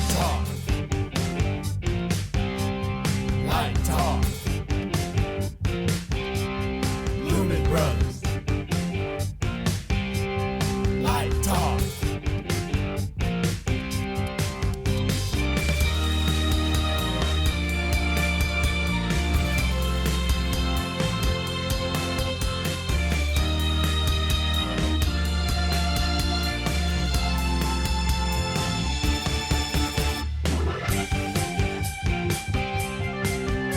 Talk. Light Talk. Lumen Brothers. Light Talk.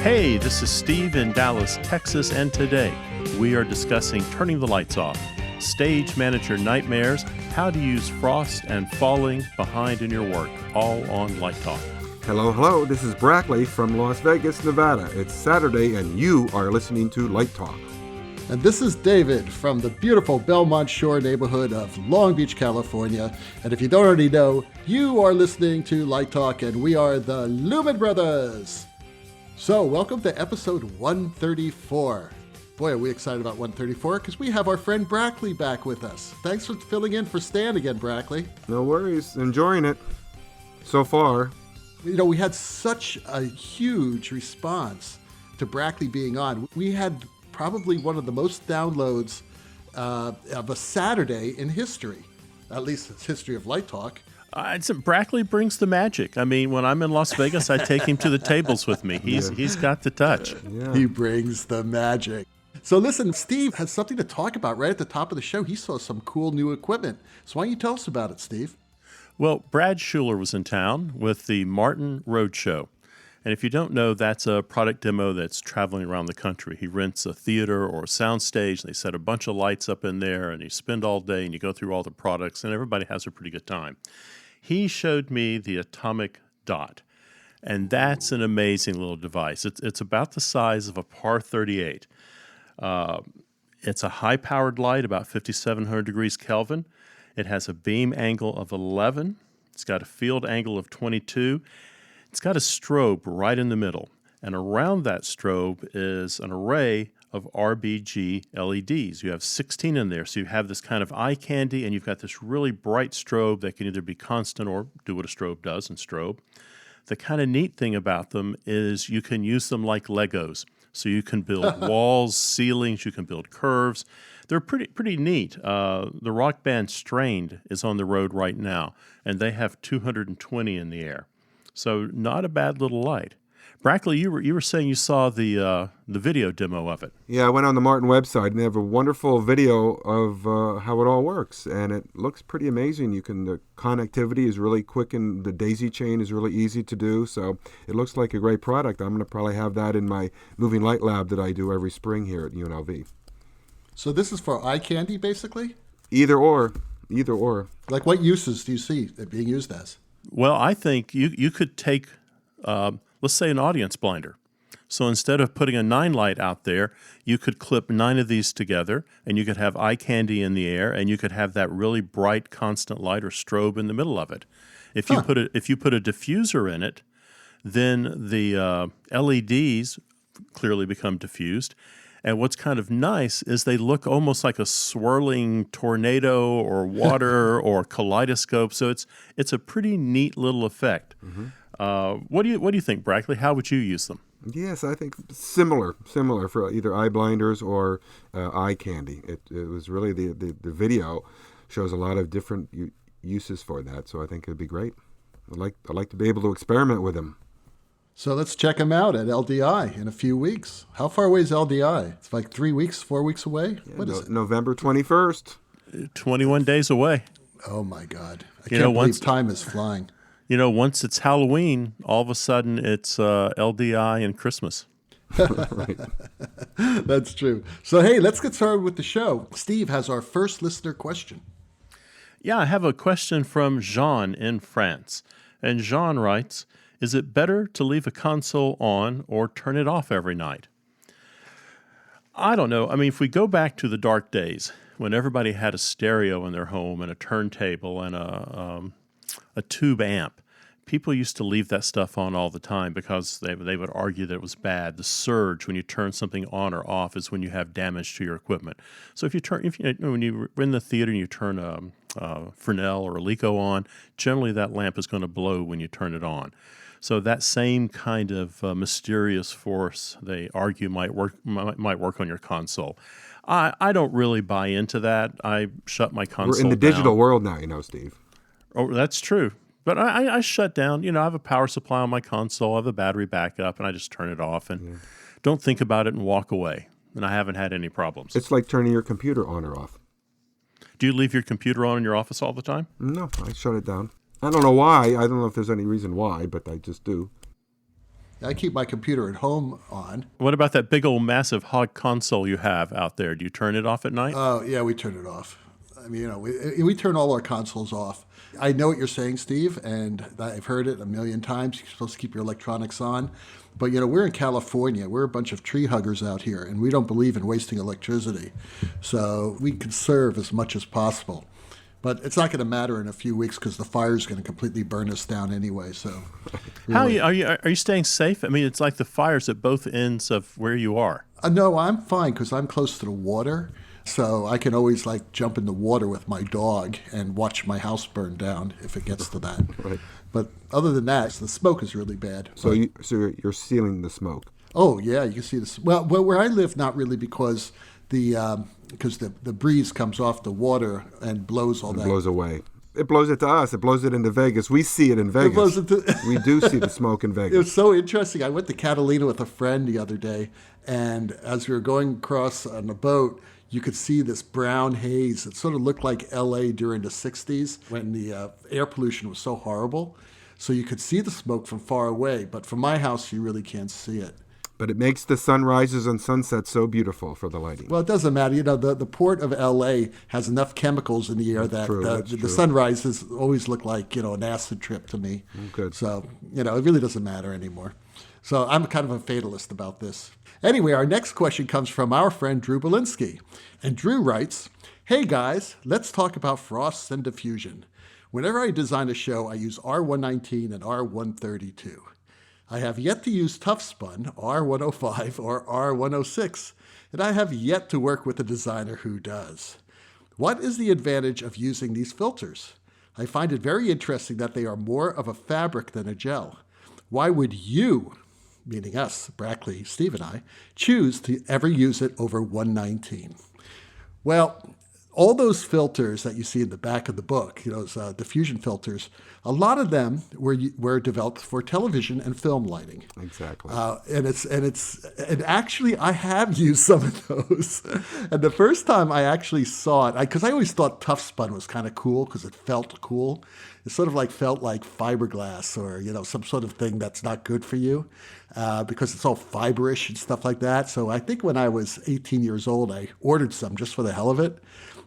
Hey, this is Steve in Dallas, Texas, and today we are discussing turning the lights off, stage manager nightmares, how to use frost and falling behind in your work, all on Light Talk. Hello, this is Brackley from Las Vegas, Nevada. It's Saturday and you are listening to Light Talk. And this is David from the beautiful Belmont Shore neighborhood of Long Beach, California. And if you don't already know, you are listening to Light Talk and we are the Lumen Brothers. So, welcome to episode 134. Boy, are we excited about 134 because we have our friend Brackley back with us. Thanks for filling in for Stan again, Brackley. No worries, enjoying it so far. You know, we had such a huge response to Brackley being on. We had probably one of the most downloads of a Saturday in history, at least it's history of Light Talk. Brackley brings the magic. I mean, when I'm in Las Vegas, I take him to the tables with me. He's got the touch. Yeah. He brings the magic. So listen, Steve has something to talk about right at the top of the show. He saw some cool new equipment. So why don't you tell us about it, Steve? Well, Brad Schuler was in town with the Martin Roadshow. And if you don't know, that's a product demo that's traveling around the country. He rents a theater or a sound stage. They set a bunch of lights up in there, and you spend all day, and you go through all the products, and everybody has a pretty good time. He showed me the Atomic Dot, and that's an amazing little device. It's about the size of a Par 38. It's a high-powered light, about 5,700 degrees Kelvin. It has a beam angle of 11. It's got a field angle of 22. It's got a strobe right in the middle, and around that strobe is an array of RGB LEDs. You have 16 in there, so you have this kind of eye candy, and you've got this really bright strobe that can either be constant or do what a strobe does and strobe. The kind of neat thing about them is you can use them like Legos. So you can build walls, ceilings, you can build curves. They're pretty neat. The rock band Strained is on the road right now, and they have 220 in the air. So not a bad little light. Brackley, you were saying you saw the video demo of it. Yeah, I went on the Martin website and they have a wonderful video of how it all works, and it looks pretty amazing. The connectivity is really quick and the daisy chain is really easy to do, so it looks like a great product. I'm going to probably have that in my moving light lab that I do every spring here at UNLV. So this is for eye candy, basically? Either or. Like what uses do you see it being used as? Well, I think you could take, let's say, an audience blinder. So instead of putting a 9 light out there, you could clip 9 of these together, and you could have eye candy in the air, and you could have that really bright constant light or strobe in the middle of it. If you put a diffuser in it, then the LEDs clearly become diffused. And what's kind of nice is they look almost like a swirling tornado or water or kaleidoscope. So it's a pretty neat little effect. Mm-hmm. What do you think, Brackley? How would you use them? Yes, I think similar for either eye blinders or eye candy. It was really the video shows a lot of different uses for that. So I think it'd be great. I'd like to be able to experiment with them. So let's check them out at LDI in a few weeks. How far away is LDI? It's like 3 weeks, 4 weeks away? Yeah, what is it? November 21st. 21 days away. Oh, my God. I can't believe time is flying. You know, once it's Halloween, all of a sudden it's LDI and Christmas. Right. That's true. So, hey, let's get started with the show. Steve has our first listener question. Yeah, I have a question from Jean in France. And Jean writes, is it better to leave a console on or turn it off every night? I don't know. I mean, if we go back to the dark days when everybody had a stereo in their home and a turntable and a tube amp, people used to leave that stuff on all the time because they would argue that it was bad. The surge when you turn something on or off is when you have damage to your equipment. So when you're in the theater and you turn a Fresnel or Alico on, generally that lamp is going to blow when you turn it on. So that same kind of mysterious force, they argue, might work on your console. I don't really buy into that. I shut my console We're in the down. digital world now, Steve. Oh, that's true. But I shut down. I have a power supply on my console. I have a battery backup, and I just turn it off and don't think about it and walk away. And I haven't had any problems. It's like turning your computer on or off. Do you leave your computer on in your office all the time? No, I shut it down. I don't know why. I don't know if there's any reason why, but I just do. I keep my computer at home on. What about that big old massive hog console you have out there? Do you turn it off at night? Oh, yeah, we turn it off. I mean, we turn all our consoles off. I know what you're saying, Steve, and I've heard it a million times. You're supposed to keep your electronics on. But, we're in California. We're a bunch of tree huggers out here, and we don't believe in wasting electricity. So we conserve as much as possible. But it's not going to matter in a few weeks because the fire is going to completely burn us down anyway. So, really. How are you staying safe? I mean, it's like the fires at both ends of where you are. No, I'm fine because I'm close to the water. So I can always jump in the water with my dog and watch my house burn down if it gets to that. Right. But other than that, the smoke is really bad. So you're sealing the smoke. Oh yeah, you can see this. Well, where I live, not really because the breeze comes off the water and blows all that. Blows away. It blows it to us. It blows it into Vegas. We see it in Vegas. It blows it to... We do see the smoke in Vegas. It was so interesting. I went to Catalina with a friend the other day, and as we were going across on a boat, you could see this brown haze. It sort of looked like L.A. during the 60s when the air pollution was so horrible. So you could see the smoke from far away, but from my house, you really can't see it. But it makes the sunrises and sunsets so beautiful for the lighting. Well, it doesn't matter. The port of L.A. has enough chemicals in the air that the sunrises always look like, an acid trip to me. Good. So, it really doesn't matter anymore. So I'm kind of a fatalist about this. Anyway, our next question comes from our friend Drew Belinsky. And Drew writes, "Hey guys, let's talk about frosts and diffusion. Whenever I design a show, I use R119 and R132. I have yet to use Toughspun, R105, or R106, and I have yet to work with a designer who does. What is the advantage of using these filters? I find it very interesting that they are more of a fabric than a gel. Why would you," meaning us, Brackley, Steve, and I, "choose to ever use it over 119? Well, all those filters that you see in the back of the book, those diffusion filters, a lot of them were developed for television and film lighting. Exactly. And actually, I have used some of those. And the first time I actually saw it, because I always thought Toughspun was kind of cool because it felt cool. It sort of felt like fiberglass or some sort of thing that's not good for you because it's all fiberish and stuff like that. So I think when I was 18 years old, I ordered some just for the hell of it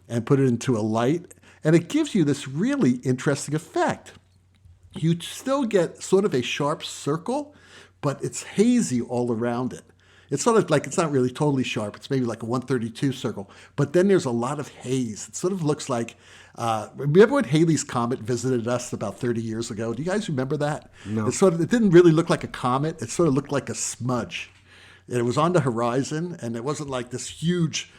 and put it into a light. And it gives you this really interesting effect. You still get sort of a sharp circle, but it's hazy all around it. It's sort of like, it's not really totally sharp. It's maybe like a 132 circle, but then there's a lot of haze. It sort of looks like, remember when Halley's Comet visited us about 30 years ago? Do you guys remember that? No. It didn't really look like a comet. It sort of looked like a smudge. And it was on the horizon, and it wasn't like this huge,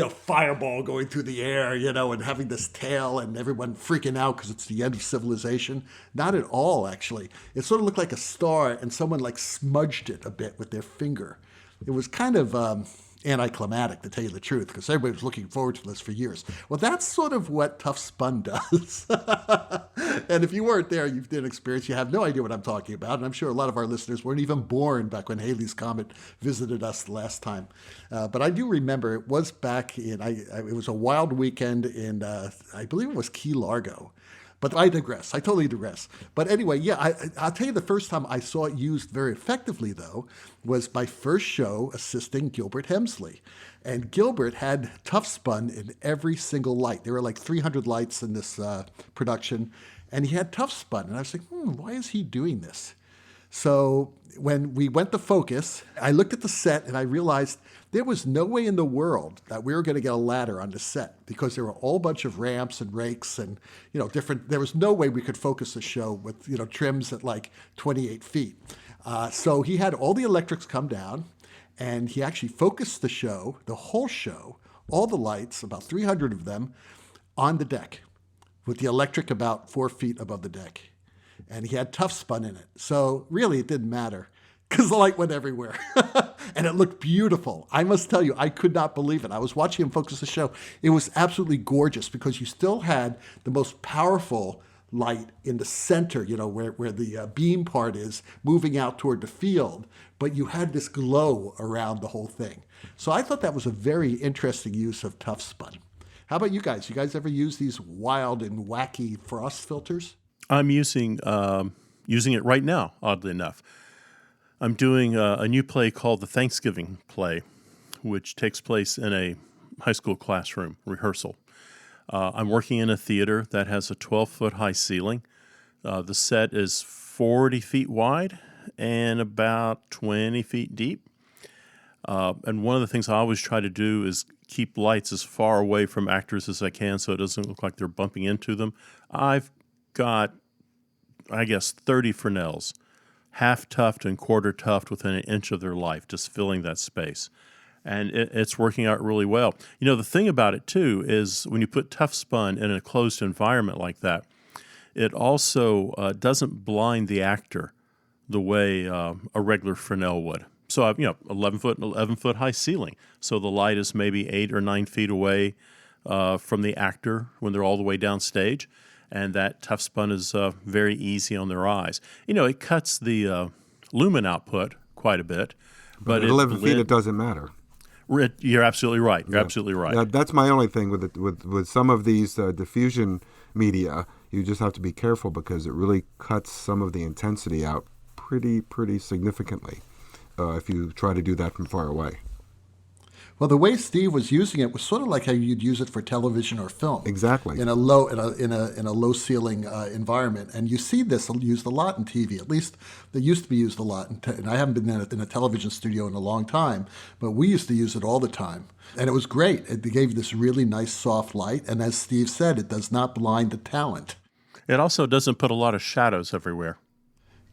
fireball going through the air, and having this tail and everyone freaking out because it's the end of civilization. Not at all, actually. It sort of looked like a star, and someone smudged it a bit with their finger. It was kind of anticlimactic, to tell you the truth, because everybody was looking forward to this for years. Well, that's sort of what Toughspun does. And if you weren't there, you didn't experience, you have no idea what I'm talking about. And I'm sure a lot of our listeners weren't even born back when Halley's Comet visited us the last time. But I do remember it was back in, it was a wild weekend in, I believe it was Key Largo. But I digress. I totally digress. But anyway, yeah, I'll tell you the first time I saw it used very effectively, though, was my first show assisting Gilbert Hemsley. And Gilbert had Toughspun in every single light. There were like 300 lights in this production, and he had Toughspun. And I was like, why is he doing this? So when we went to focus, I looked at the set and I realized there was no way in the world that we were going to get a ladder on the set because there were a whole bunch of ramps and rakes and, different. There was no way we could focus the show with, trims at like 28 feet. So he had all the electrics come down and he actually focused the show, the whole show, all the lights, about 300 of them, on the deck with the electric about 4 feet above the deck. And he had tough spun in it. So really it didn't matter because the light went everywhere. And it looked beautiful. I must tell you, I could not believe it. I was watching him focus the show. It was absolutely gorgeous because you still had the most powerful light in the center, where the beam part is moving out toward the field, but you had this glow around the whole thing. So I thought that was a very interesting use of tough spun. How about you guys? You guys ever use these wild and wacky frost filters? I'm using it right now, oddly enough. I'm doing a new play called the Thanksgiving Play, which takes place in a high school classroom rehearsal. I'm working in a theater that has a 12-foot high ceiling. The set is 40 feet wide and about 20 feet deep. And one of the things I always try to do is keep lights as far away from actors as I can so it doesn't look like they're bumping into them. I've got, 30 Fresnels, half tuft and quarter tuft within an inch of their life, just filling that space. And it's working out really well. The thing about it, too, is when you put tough spun in a closed environment like that, it also doesn't blind the actor the way a regular Fresnel would. So I've 11-foot high ceiling. So the light is maybe 8 or 9 feet away from the actor when they're all the way downstage. And that tough spun is very easy on their eyes. It cuts the lumen output quite a bit. But at 11 feet, it doesn't matter. You're absolutely right. You're absolutely right. Yeah, that's my only thing with it. With some of these diffusion media, you just have to be careful because it really cuts some of the intensity out pretty significantly if you try to do that from far away. Well, the way Steve was using it was sort of like how you'd use it for television or film. Exactly. In a low ceiling environment, and you see this used a lot in TV. At least they used to be used a lot. And I haven't been in a television studio in a long time, but we used to use it all the time, and it was great. It gave this really nice soft light, and as Steve said, it does not blind the talent. It also doesn't put a lot of shadows everywhere.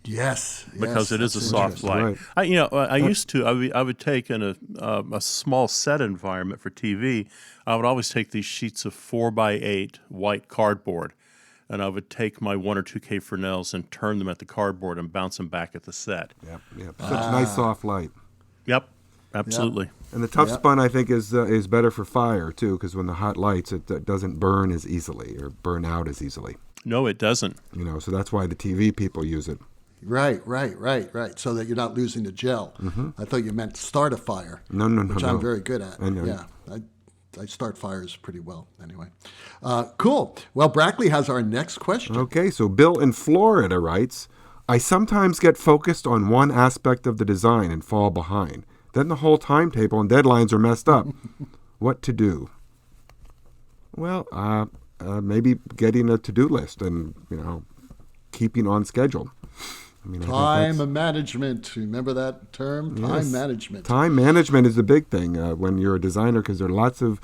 Yes, because it is a soft light. Right. I would take in a small set environment for TV. I would always take these sheets of 4x8 white cardboard, and I would take my 1 or 2K Fresnels and turn them at the cardboard and bounce them back at the set. Yep. Such nice soft light. Yep, absolutely. Yep. And the tough spun, I think, is better for fire too, because when the hot lights, it doesn't burn as easily or burn out as easily. No, it doesn't. So that's why the TV people use it. Right. So that you're not losing the gel. Mm-hmm. I thought you meant start a fire. No. Which I'm very good at. I know. Yeah, I start fires pretty well anyway. Cool. Well, Brackley has our next question. Okay, so Bill in Florida writes, I sometimes get focused on one aspect of the design and fall behind. Then the whole timetable and deadlines are messed up. What to do? Well, maybe getting a to-do list and, keeping on schedule. Time management. Remember that term? Yes. Time management. Time management is a big thing when you're a designer because there are lots of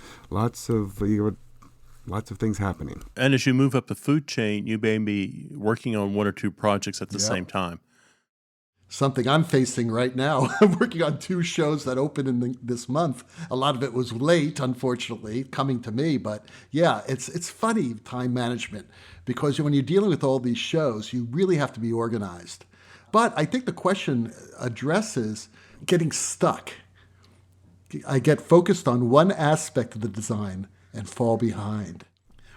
things happening. And as you move up the food chain, you may be working on 1 or 2 projects at the same time. Something I'm facing right now. I'm working on 2 shows that open in this month. A lot of it was late, unfortunately, coming to me. But yeah, it's funny, time management, because when you're dealing with all these shows, you really have to be organized. But I think the question addresses getting stuck. I get focused on one aspect of the design and fall behind.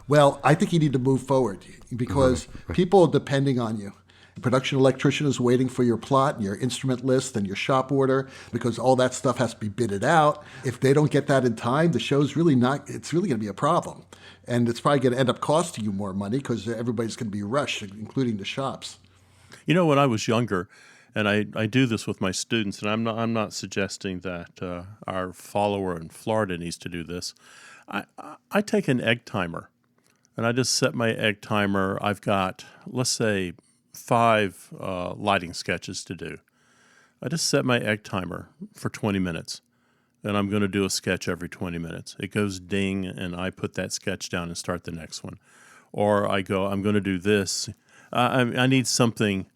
Well, I think you need to move forward because people are depending on you. The production electrician is waiting for your plot and your instrument list and your shop order because all that stuff has to be bidded out. If they don't get that in time, the show's really it's really going to be a problem. And it's probably going to end up costing you more money because everybody's going to be rushed, including the shops. When I was younger, and I do this with my students, and I'm not suggesting that our follower in Florida needs to do this. I take an egg timer, and I just set my egg timer. I've got, let's say, 5 lighting sketches to do. I just set my egg timer for 20 minutes, and I'm going to do a sketch every 20 minutes. It goes ding, and I put that sketch down and start the next one. Or I go, I'm going to do this. I need something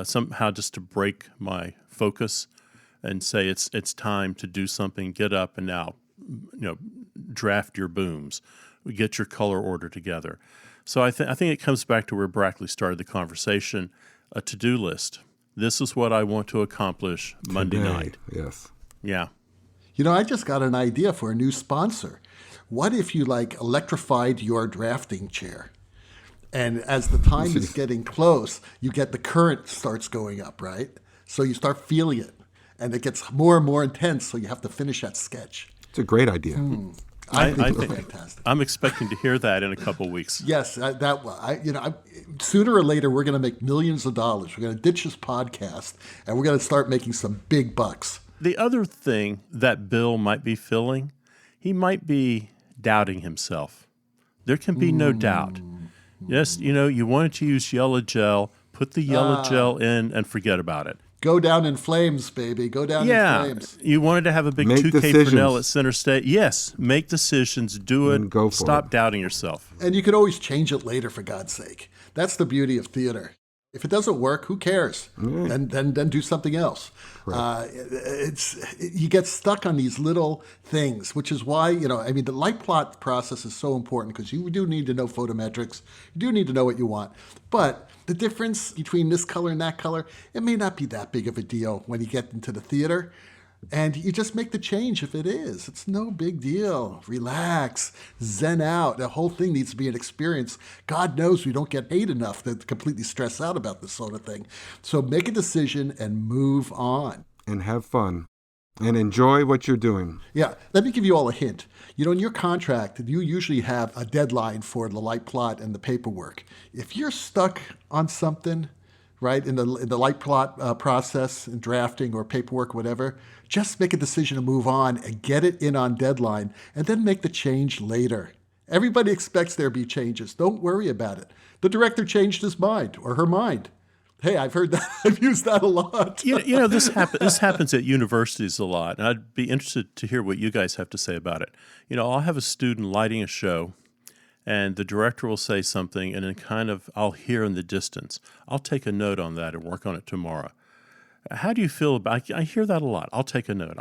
somehow just to break my focus and say it's time to do something. Get up and now, draft your booms. Get your color order together. So I think it comes back to where Brackley started the conversation, a to-do list. This is what I want to accomplish Monday Today, night. Yes. Yeah. I just got an idea for a new sponsor. What if you electrified your drafting chair? And as the time is getting close, you get the current starts going up, right? So you start feeling it. And it gets more and more intense, so you have to finish that sketch. It's a great idea. I think it's fantastic. I'm expecting to hear that in a couple weeks. Yes, sooner or later we're going to make millions of dollars. We're going to ditch this podcast, and we're going to start making some big bucks. The other thing that Bill might be feeling, he might be doubting himself. There can be no doubt. Yes, you wanted to use yellow gel, put the yellow gel in and forget about it. Go down in flames, baby. Go down in flames. You wanted to have a big Make 2K decisions. Fresnel at center stage. Yes, make decisions, do it, And go for stop it. doubting yourself. And you can always change it later, for God's sake. That's the beauty of theater. If it doesn't work, who cares? Then do something else. You get stuck on these little things, which is why, the light plot process is so important because you do need to know photometrics. You do need to know what you want. But the difference between this color and that color, it may not be that big of a deal when you get into the theater. And you just make the change if it is. It's no big deal. Relax, zen out. The whole thing needs to be an experience. God knows we don't get paid enough to completely stress out about this sort of thing. So make a decision and move on. And have fun. And enjoy what you're doing. Yeah, let me give you all a hint. In your contract, you usually have a deadline for the light plot and the paperwork. If you're stuck on something, right, in the light plot process, in drafting or paperwork, whatever, just make a decision to move on and get it in on deadline, and then make the change later. Everybody expects there to be changes. Don't worry about it. The director changed his mind or her mind. Hey, I've heard that. I've used that a lot. This happens at universities a lot, and I'd be interested to hear what you guys have to say about it. I'll have a student lighting a show, and the director will say something, and then I'll hear in the distance. I'll take a note on that and work on it tomorrow. How do you feel about? I hear that a lot. I'll take a note.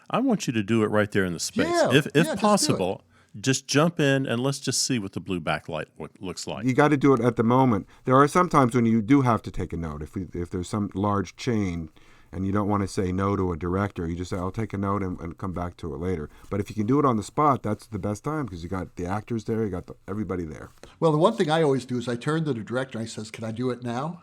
I want you to do it right there in the space, if possible. Just jump in and let's just see what the blue backlight looks like. You got to do it at the moment. There are some times when you do have to take a note. If there's some large chain and you don't want to say no to a director, you just say, I'll take a note and come back to it later. But if you can do it on the spot, that's the best time because you got the actors there, you got everybody there. Well, the one thing I always do is I turn to the director and I says, can I do it now?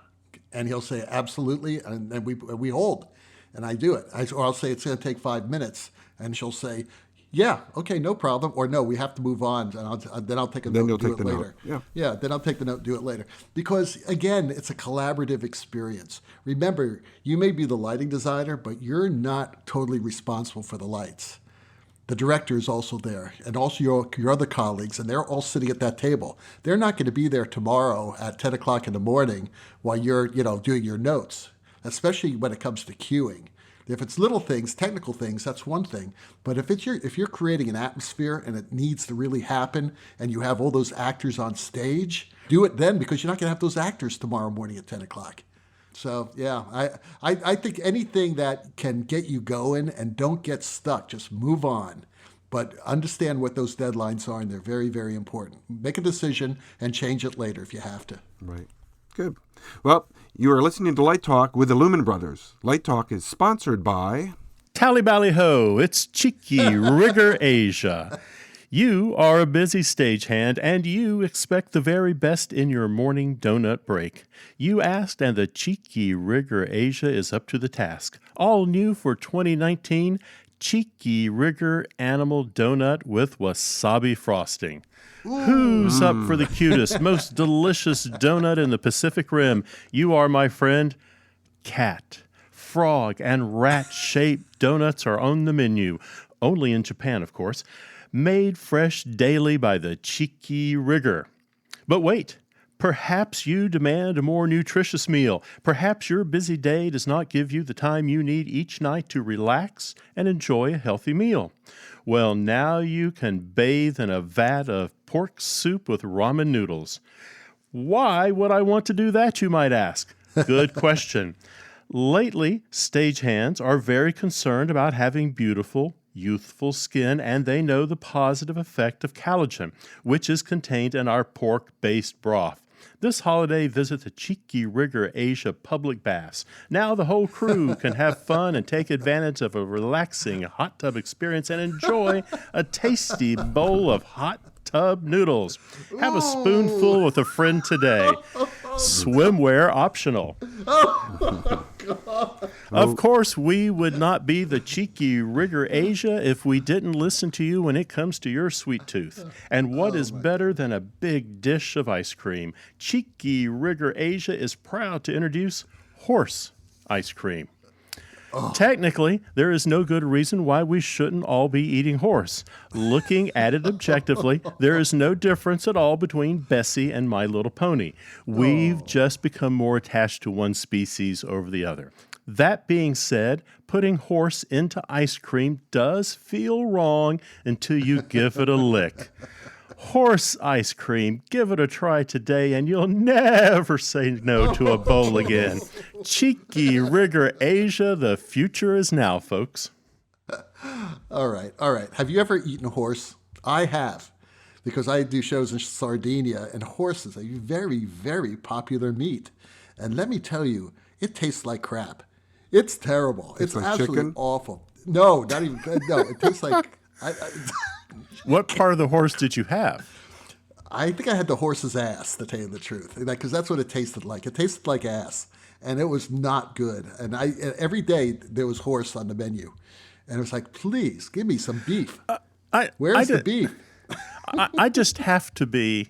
And he'll say, absolutely, and then we hold. And I do it. Or I'll say, it's going to take 5 minutes. And she'll say, yeah, okay, no problem. Or no, we have to move on. And then I'll take a note and do it later. Yeah, then I'll take the note and do it later. Because, again, it's a collaborative experience. Remember, you may be the lighting designer, but you're not totally responsible for the lights. The director is also there, and also your other colleagues, and they're all sitting at that table. They're not going to be there tomorrow at 10 o'clock in the morning while you're, doing your notes, especially when it comes to cueing. If it's little things, technical things, that's one thing. But if you're creating an atmosphere and it needs to really happen, and you have all those actors on stage, do it then because you're not going to have those actors tomorrow morning at 10 o'clock. So, yeah, I think anything that can get you going and don't get stuck, just move on. But understand what those deadlines are, and they're very, very important. Make a decision and change it later if you have to. Right. Good. Well, you are listening to Light Talk with the Lumen Brothers. Light Talk is sponsored by... Tally Bally Ho, it's Cheeky Rigger Asia. You are a busy stagehand, and you expect the very best in your morning donut break. You asked, and the Cheeky Rigger Asia is up to the task. All new for 2019, Cheeky Rigger Animal Donut with wasabi frosting. Who's up for the cutest, most delicious donut in the Pacific Rim? You are, my friend. Cat, frog, and rat-shaped donuts are on the menu. Only in Japan, of course. Made fresh daily by the Cheeky Rigger. But wait, perhaps you demand a more nutritious meal. Perhaps your busy day does not give you the time you need each night to relax and enjoy a healthy meal. Well, now you can bathe in a vat of pork soup with ramen noodles. Why would I want to do that, you might ask? Good question. Lately, stagehands are very concerned about having beautiful, youthful skin, and they know the positive effect of collagen, which is contained in our pork-based broth. This holiday, visit the Cheeky Rigger Asia public baths. Now the whole crew can have fun and take advantage of a relaxing hot tub experience and enjoy a tasty bowl of hot tub noodles. Have a spoonful with a friend today. Swimwear optional. Of course, we would not be the Cheeky Rigger Asia if we didn't listen to you when it comes to your sweet tooth. And what is better than a big dish of ice cream? Cheeky Rigger Asia is proud to introduce horse ice cream. Technically, there is no good reason why we shouldn't all be eating horse. Looking at it objectively, there is no difference at all between Bessie and My Little Pony. We've just become more attached to one species over the other. That being said, putting horse into ice cream does feel wrong until you give it a lick. Horse ice cream, give it a try today and you'll never say no to a bowl again. Cheeky Rigger Asia, the future is now, folks. All right. Have you ever eaten horse? I have, because I do shows in Sardinia, and horse is a very, very popular meat. And let me tell you, it tastes like crap. It's terrible. It's like absolutely chicken? awful. No, not even. No, it tastes like. What part of the horse did you have? I think I had the horse's ass, to tell you the truth, because that's what it tasted like. It tasted like ass, and it was not good. And every day there was horse on the menu, and it was like, please give me some beef. Where's the beef? I just have to be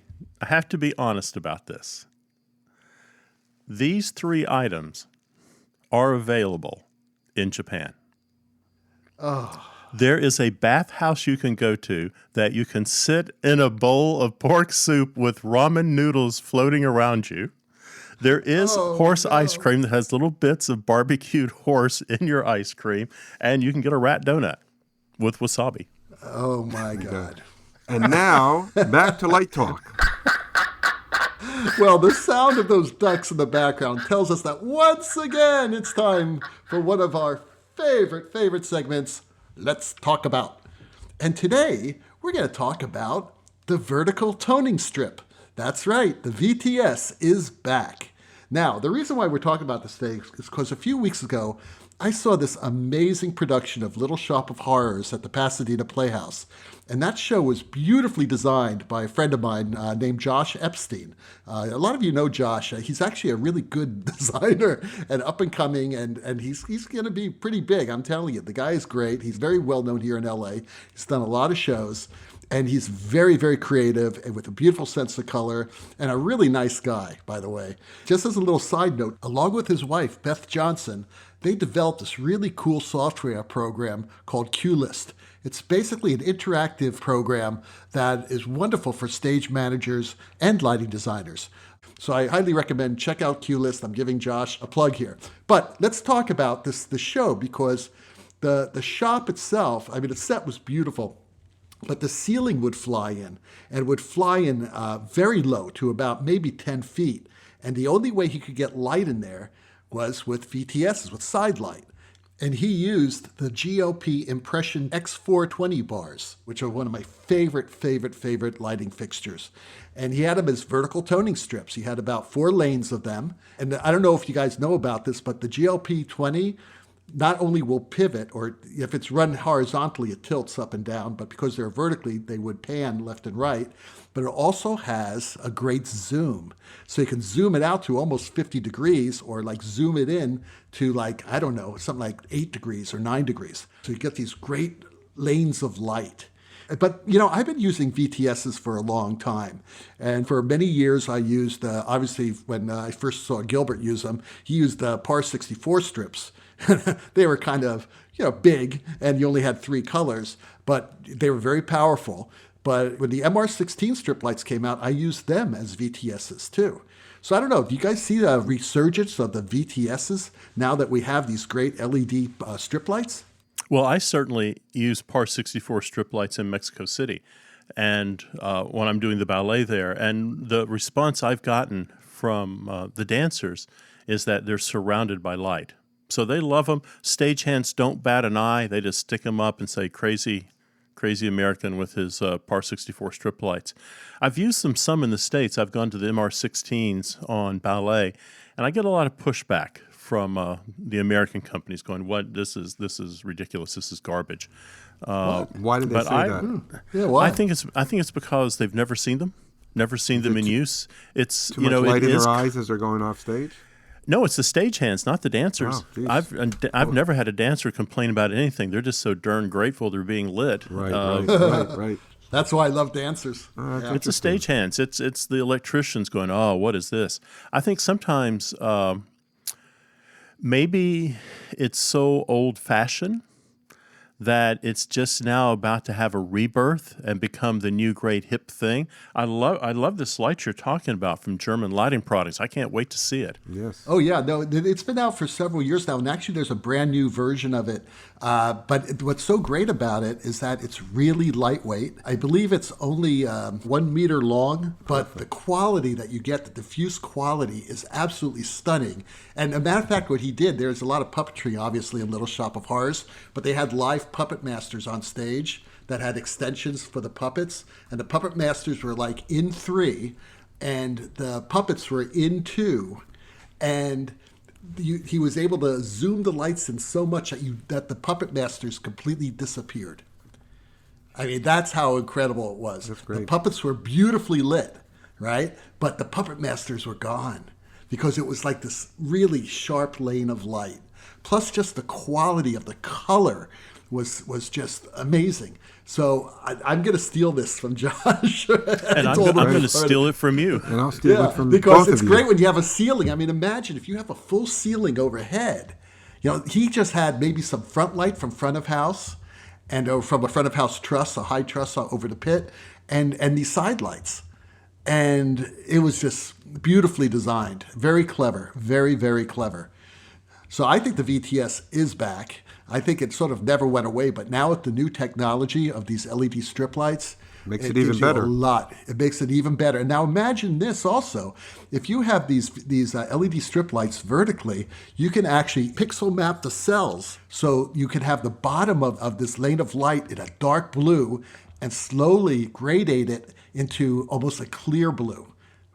honest about this. These 3 items are available in Japan. Oh. There is a bathhouse you can go to that you can sit in a bowl of pork soup with ramen noodles floating around you. There is horse ice cream that has little bits of barbecued horse in your ice cream, and you can get a rat donut with wasabi. Oh, my God. And now, back to Light Talk. Well, the sound of those ducks in the background tells us that once again it's time for one of our favorite segments, Let's Talk About. And today, we're going to talk about the vertical toning strip. That's right, the VTS is back. Now, the reason why we're talking about this today is because a few weeks ago, I saw this amazing production of Little Shop of Horrors at the Pasadena Playhouse. And that show was beautifully designed by a friend of mine named Josh Epstein. A lot of you know Josh. He's actually a really good designer and up and coming, and he's going to be pretty big. I'm telling you, the guy is great. He's very well known here in LA. He's done a lot of shows, and he's very, very creative and with a beautiful sense of color and a really nice guy, by the way. Just as a little side note, along with his wife, Beth Johnson, they developed this really cool software program called QList. It's basically an interactive program that is wonderful for stage managers and lighting designers. So I highly recommend check out QList. I'm giving Josh a plug here. But let's talk about the show, because the shop itself, I mean, the set was beautiful, but the ceiling would fly in, and would fly in very low to about maybe 10 feet. And the only way he could get light in there was with VTSs, with side light. And he used the GLP Impression X4 bars, which are one of my favorite lighting fixtures. And he had them as vertical toning strips. He had about 4 lanes of them. And I don't know if you guys know about this, but the GLP 20 not only will pivot, or if it's run horizontally, it tilts up and down, but because they're vertically, they would pan left and right. But it also has a great zoom. So you can zoom it out to almost 50 degrees, or like zoom it in to like, I don't know, something like 8 degrees or 9 degrees. So you get these great lanes of light. But, you know, I've been using VTSs for a long time. And for many years, I used, obviously, when I first saw Gilbert use them, he used the Par 64 strips. They were kind of, you know, big, and you only had 3 colors, but they were very powerful. But when the MR16 strip lights came out, I used them as VTSs too. So I don't know, do you guys see the resurgence of the VTSs now that we have these great LED strip lights? Well, I certainly use Par 64 strip lights in Mexico City, and when I'm doing the ballet there, and the response I've gotten from the dancers is that they're surrounded by light. So they love them. Stagehands don't bat an eye. They just stick them up and say, crazy American with his Par 64 strip lights. I've used them some in the States. I've gone to the MR16s on ballet, and I get a lot of pushback from the American companies going, "What? This is ridiculous. This is garbage." Why did they say that? Yeah, why? I think it's because they've never seen them in use. It's Too much light in their eyes as they're going off stage? No, it's the stagehands, not the dancers. Oh, geez. I've never had a dancer complain about anything. They're just so darn grateful they're being lit. Right. That's why I love dancers. It's the stagehands. It's the electricians going, "Oh, what is this?" I think sometimes maybe it's so old-fashioned that it's just now about to have a rebirth and become the new great hip thing. I love this light you're talking about from German lighting products. I can't wait to see it. Yes. Oh, yeah. No, it's been out for several years now, and actually there's a brand new version of it. But what's so great about it is that it's really lightweight. I believe it's only 1 meter long, but the quality that you get, the diffuse quality, is absolutely stunning. And a matter of fact, what he did, there's a lot of puppetry, obviously, in Little Shop of Horrors, but they had live puppet masters on stage that had extensions for the puppets, and the puppet masters were like in 3, and the puppets were in 2, and he was able to zoom the lights in so much that the puppet masters completely disappeared. I mean, that's how incredible it was. That's great. The puppets were beautifully lit, right? But the puppet masters were gone because it was like this really sharp lane of light. Plus, just the quality of the color was just amazing. So I'm going to steal this from Josh. And I'm going to steal it from you. And I'll steal it from because both it's of you. great when you have a ceiling. I mean, imagine if you have a full ceiling overhead. You know, he just had maybe some front light from front of house and from a front of house truss, a high truss over the pit, and these side lights. And it was just beautifully designed. Very clever. Very, very clever. So I think the VTS is back. I think it sort of never went away, but now with the new technology of these LED strip lights, Makes it even better. A lot. It makes it even better. And now imagine this also. If you have these LED strip lights vertically, you can actually pixel map the cells. So you can have the bottom of this lane of light in a dark blue and slowly gradate it into almost a clear blue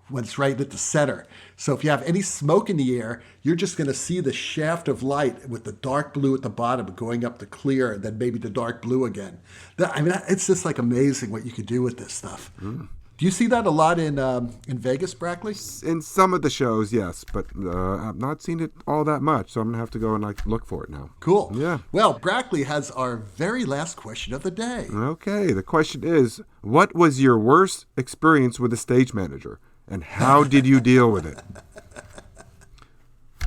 when it's right at the center. So if you have any smoke in the air, you're just going to see the shaft of light with the dark blue at the bottom going up to clear, and then maybe the dark blue again. It's just like amazing what you could do with this stuff. Do you see that a lot in Vegas, Brackley? In some of the shows, yes, but I've not seen it all that much, so I'm going to have to go and look for it now. Cool. Yeah. Well, Brackley has our very last question of the day. Okay, the question is, what was your worst experience with a stage manager? And how did you deal with it?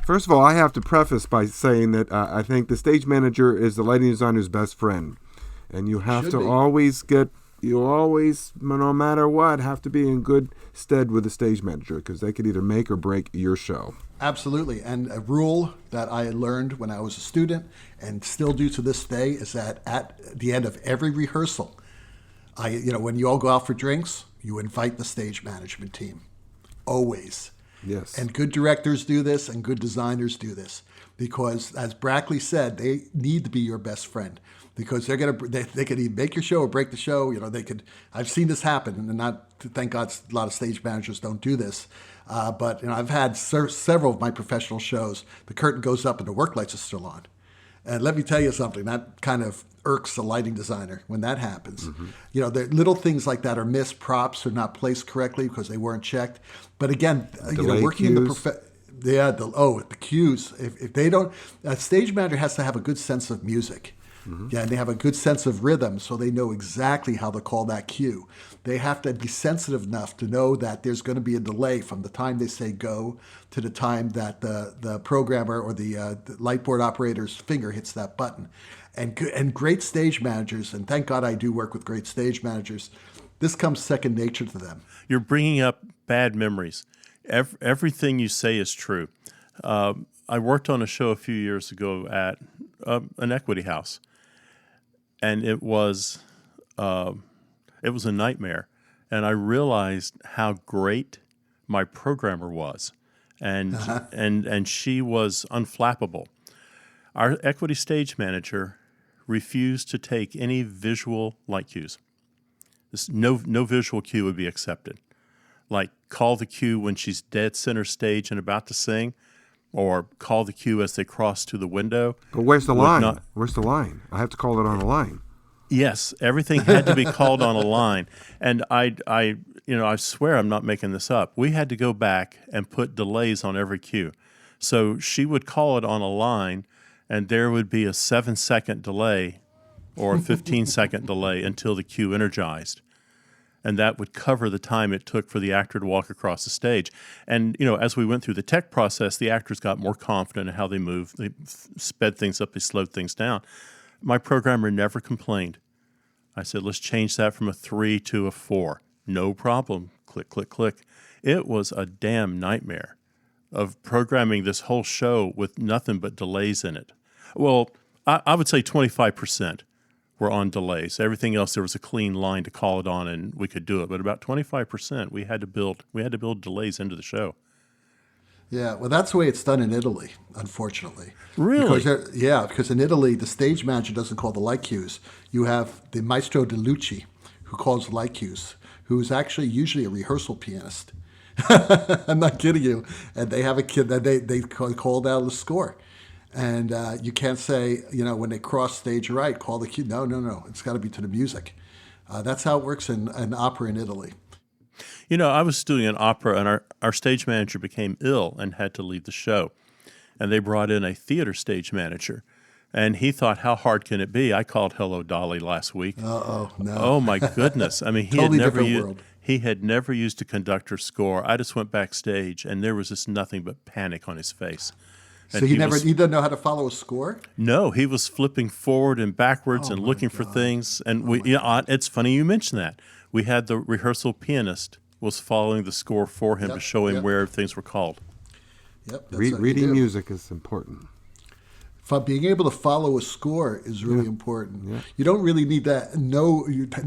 First of all, I have to preface by saying that I think the stage manager is the lighting designer's best friend. And you have to always, no matter what, have to be in good stead with the stage manager because they could either make or break your show. Absolutely. And a rule that I learned when I was a student and still do to this day is that at the end of every rehearsal, when you all go out for drinks, you invite the stage management team. Always. Yes. And good directors do this and good designers do this because, as Brackley said, they need to be your best friend because they could either make your show or break the show. I've seen this happen, and thank God a lot of stage managers don't do this. But I've had several of my professional shows. The curtain goes up and the work lights are still on. And let me tell you something, that kind of irks a lighting designer when that happens. Mm-hmm. The little things like that are missed. Props are not placed correctly because they weren't checked. But again, working cues. The cues. If they don't, a stage manager has to have a good sense of music. Mm-hmm. Yeah, and they have a good sense of rhythm, so they know exactly how to call that cue. They have to be sensitive enough to know that there's going to be a delay from the time they say go to the time that the programmer or the light board operator's finger hits that button. And great stage managers, and thank God I do work with great stage managers, this comes second nature to them. You're bringing up bad memories. Everything you say is true. I worked on a show a few years ago at an equity house. And it was a nightmare, and I realized how great my programmer was, and she was unflappable. Our equity stage manager refused to take any visual light cues. No visual cue would be accepted. Like call the cue when she's dead center stage and about to sing, or call the cue as they cross to the window. But where's the line? Where's the line? I have to call it on a line. Yes, everything had to be called on a line. And I swear I'm not making this up. We had to go back and put delays on every cue. So she would call it on a line, and there would be a 7-second delay or a 15-second delay until the cue energized. And that would cover the time it took for the actor to walk across the stage. And, as we went through the tech process, the actors got more confident in how they moved. They sped things up, they slowed things down. My programmer never complained. I said, let's change that from a 3 to a 4. No problem. Click, click, click. It was a damn nightmare of programming this whole show with nothing but delays in it. Well, I would say 25% were on delays. Everything else, there was a clean line to call it on, and we could do it. But about 25%, we had to build delays into the show. Yeah, well, that's the way it's done in Italy, unfortunately. Really? Because in Italy, the stage manager doesn't call the light cues. You have the maestro de luci, who calls the light cues, who's actually usually a rehearsal pianist. I'm not kidding you. And they have a kid that they called out the score. And you can't say, when they cross stage right, call the cue. No. It's got to be to the music. That's how it works in opera in Italy. I was doing an opera, and our stage manager became ill and had to leave the show. And they brought in a theater stage manager. And he thought, how hard can it be? I called Hello Dolly last week. No. Oh, my goodness. I mean, he had never used a conductor score. I just went backstage, and there was just nothing but panic on his face. So he didn't know how to follow a score? No, he was flipping forward and backwards and looking for things. And it's funny you mention that. We had the rehearsal pianist was following the score for him to show him where things were called. Yep. Reading music is important. Being able to follow a score is really important. Yeah. You don't really need to know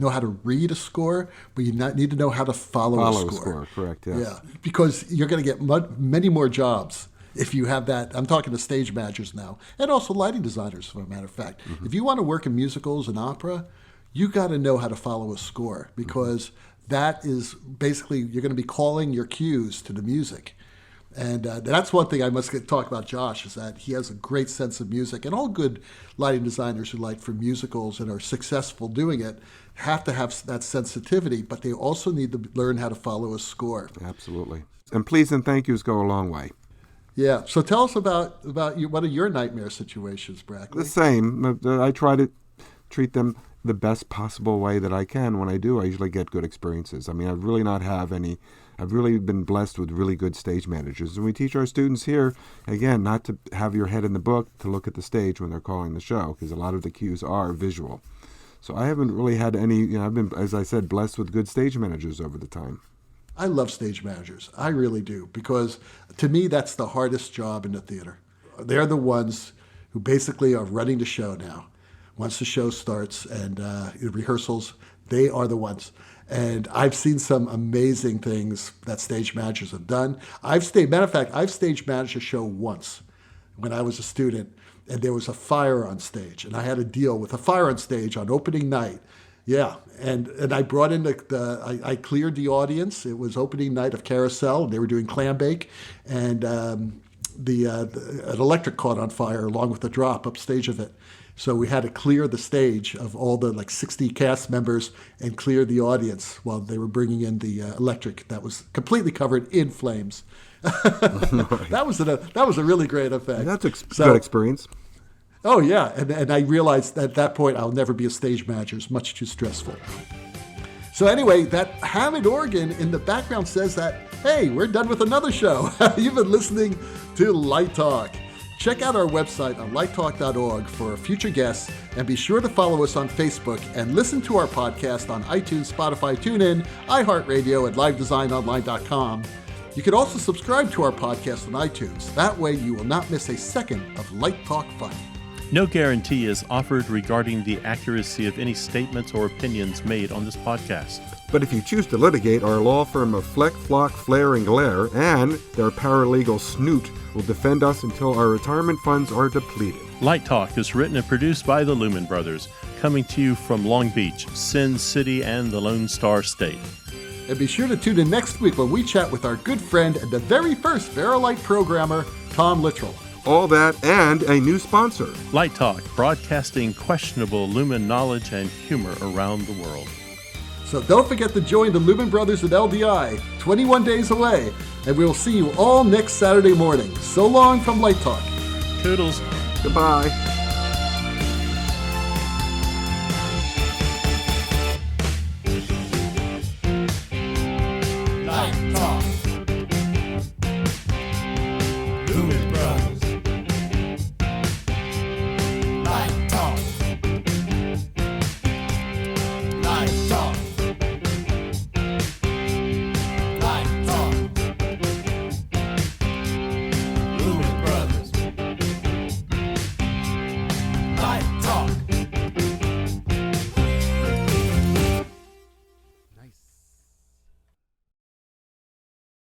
how to read a score, but you need to know how to follow a score. Correct, yes. Yeah, because you're going to get many more jobs if you have that. I'm talking to stage managers now, and also lighting designers, for a matter of fact. Mm-hmm. If you want to work in musicals and opera, you got to know how to follow a score, because that is basically, you're going to be calling your cues to the music. And that's one thing I must talk about Josh, is that he has a great sense of music. And all good lighting designers who light for musicals and are successful doing it have to have that sensitivity, but they also need to learn how to follow a score. Absolutely. And please and thank yous go a long way. Yeah. So tell us about what are your nightmare situations, Brackley? The same. I try to treat them the best possible way that I can. When I do, I usually get good experiences. I mean, I've really been blessed with really good stage managers. And we teach our students here, again, not to have your head in the book, to look at the stage when they're calling the show, because a lot of the cues are visual. So I haven't really had any, I've been, as I said, blessed with good stage managers over the time. I love stage managers. I really do, because to me, that's the hardest job in the theater. They're the ones who basically are running the show now. Once the show starts and rehearsals, they are the ones. And I've seen some amazing things that stage managers have done. Matter of fact, I've stage managed a show once when I was a student, and there was a fire on stage, and I had to deal with a fire on stage on opening night. Yeah, and I brought in I cleared the audience. It was opening night of Carousel, and they were doing clam bake, and an electric caught on fire along with the drop upstage of it. So we had to clear the stage of all the 60 cast members and clear the audience while they were bringing in the electric that was completely covered in flames. That was a really great effect. That's good experience. Oh yeah, and I realized at that point I'll never be a stage manager. It's much too stressful. So anyway, that Hammond organ in the background says that, hey, we're done with another show. You've been listening to Light Talk. Check out our website on lighttalk.org for future guests, and be sure to follow us on Facebook and listen to our podcast on iTunes, Spotify, TuneIn, iHeartRadio, and livedesignonline.com. You can also subscribe to our podcast on iTunes. That way you will not miss a second of Light Talk fun. No guarantee is offered regarding the accuracy of any statements or opinions made on this podcast. But if you choose to litigate, our law firm of Fleck, Flock, Flare, and Glare and their paralegal Snoot will defend us until our retirement funds are depleted. Light Talk is written and produced by the Lumen Brothers, coming to you from Long Beach, Sin City, and the Lone Star State. And be sure to tune in next week when we chat with our good friend and the very first Verilight programmer, Tom Littrell. All that and a new sponsor. Light Talk, broadcasting questionable Lumen knowledge and humor around the world. So don't forget to join the Lumen Brothers at LDI, 21 days away, and we'll see you all next Saturday morning. So long from Light Talk. Toodles. Goodbye.